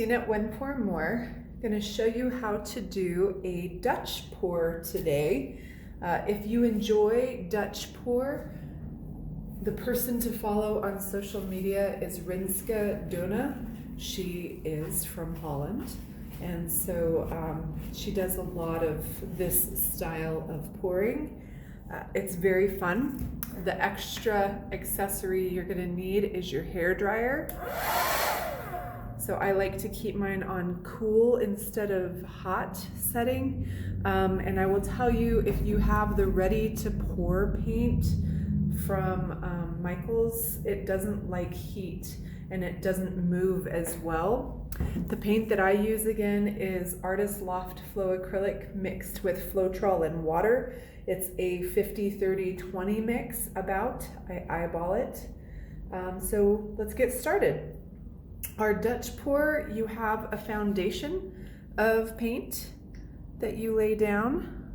Christine at One Pour More. I'm going to show you how to do a Dutch pour today. If you enjoy Dutch pour, the person to follow on social media is Rinske Dona. She is from Holland, and so she does a lot of this style of pouring. It's very fun. The extra accessory you're going to need is your hairdryer. So I like to keep mine on cool instead of hot setting. And I will tell you, if you have the ready to pour paint from Michael's, it doesn't like heat and it doesn't move as well. The paint that I use again is Artist Loft Flow Acrylic mixed with Floetrol and water. It's a 50-30-20 mix about. I eyeball it. So let's get started. Our Dutch pour, you have a foundation of paint that you lay down.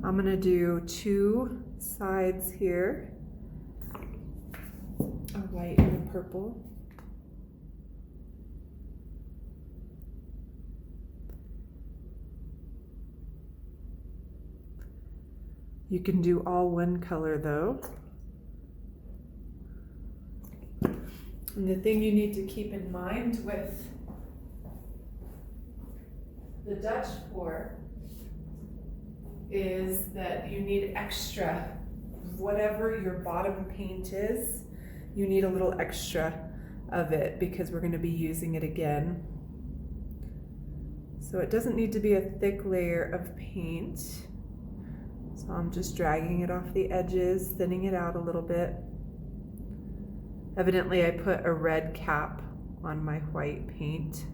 I'm going to do two sides here, a white and a purple. You can do all one color though. And the thing you need to keep in mind with the Dutch pour is that you need extra. Whatever your bottom paint is, you need a little extra of it because we're going to be using it again. So it doesn't need to be a thick layer of paint. So I'm just dragging it off the edges, thinning it out a little bit. Evidently I put a red cap on my white paint,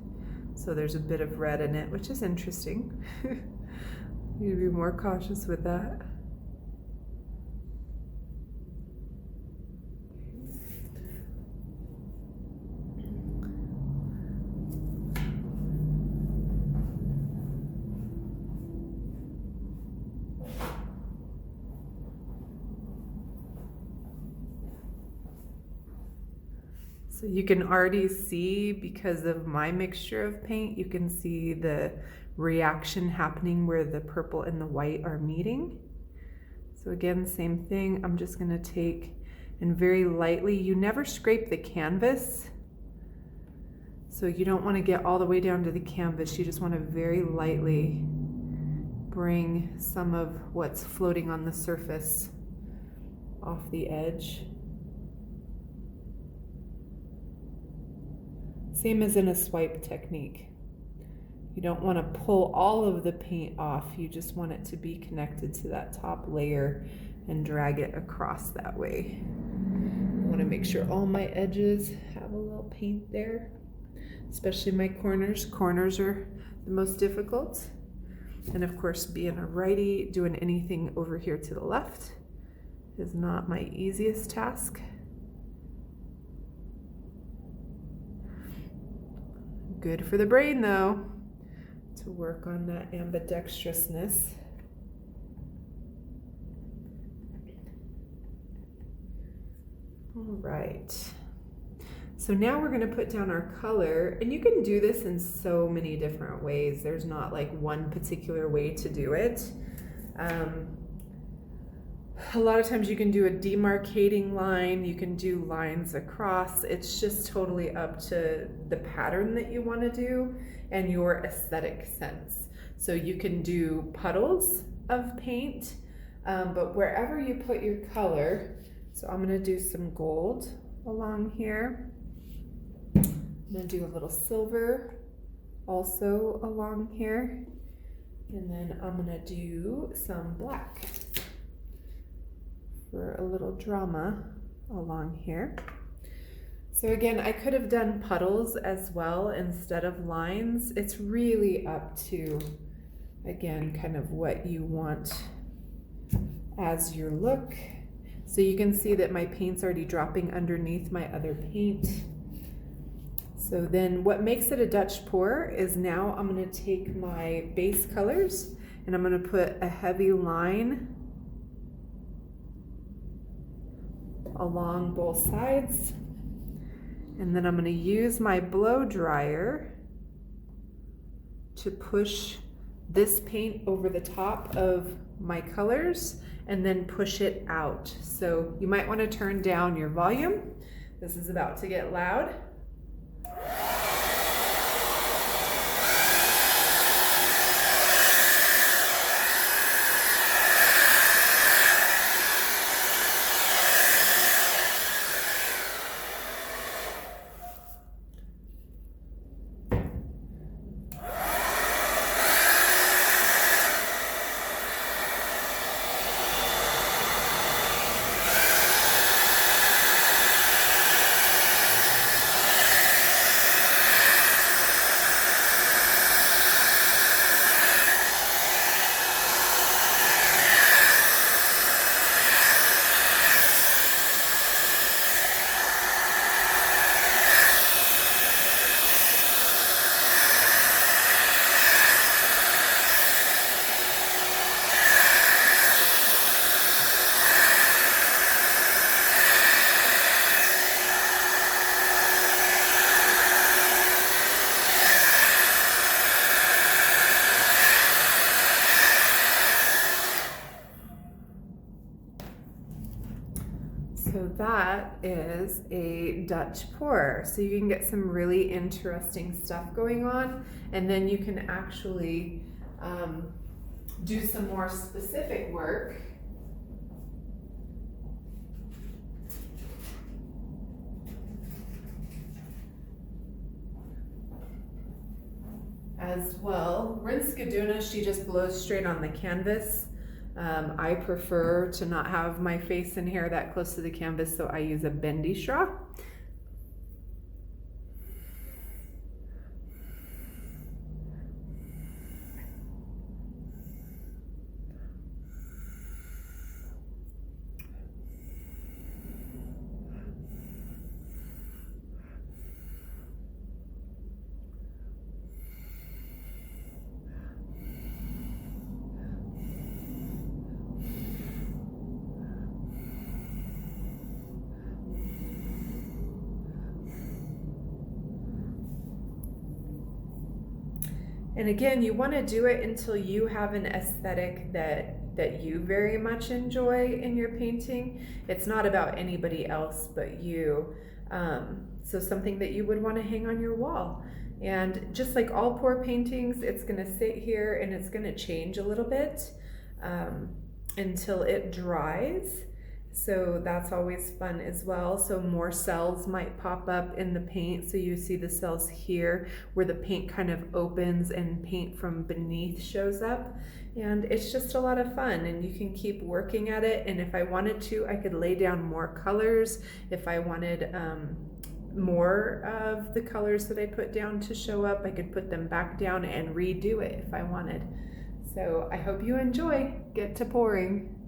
so there's a bit of red in it, which is interesting. Need to be more cautious with that. So you can already see, because of my mixture of paint, you can see the reaction happening where the purple and the white are meeting. So again, same thing. I'm just going to take and very lightly, you never scrape the canvas. So you don't want to get all the way down to the canvas. You just want to very lightly bring some of what's floating on the surface off the edge. Same as in a swipe technique. You don't want to pull all of the paint off. You just want it to be connected to that top layer and drag it across that way. I want to make sure all my edges have a little paint there, especially my corners. Corners are the most difficult. And of course, being a righty, doing anything over here to the left is not my easiest task. Good for the brain though, to work on that ambidextrousness. All right, so now we're going to put down our color, and you can do this in so many different ways. There's not like one particular way to do it. A lot of times you can do a demarcating line, you can do lines across. It's just totally up to the pattern that you want to do and your aesthetic sense. So you can do puddles of paint, but wherever you put your color, so I'm going to do some gold along here. I'm going to do a little silver also along here, and then I'm going to do some black for a little drama along here. So again, I could have done puddles as well instead of lines. It's really up to, again, kind of what you want as your look. So you can see that my paint's already dropping underneath my other paint. So then what makes it a Dutch pour is now I'm going to take my base colors and I'm going to put a heavy line along both sides. And then I'm going to use my blow dryer to push this paint over the top of my colors and then push it out. So you might want to turn down your volume. This is about to get loud. So that is a Dutch pour. So you can get some really interesting stuff going on, and then you can actually do some more specific work. As well. Rinskaduna, she just blows straight on the canvas. I prefer to not have my face and hair that close to the canvas, so I use a bendy straw. And again, you want to do it until you have an aesthetic that you very much enjoy in your painting. It's not about anybody else but you. So something that you would want to hang on your wall. And just like all pour paintings, it's going to sit here and it's going to change a little bit until it dries. So that's always fun as well. So more cells might pop up in the paint. So you see the cells here where the paint kind of opens and paint from beneath shows up. And it's just a lot of fun, and you can keep working at it. And if I wanted to, I could lay down more colors. If I wanted more of the colors that I put down to show up, I could put them back down and redo it if I wanted. So I hope you enjoy. Get to pouring.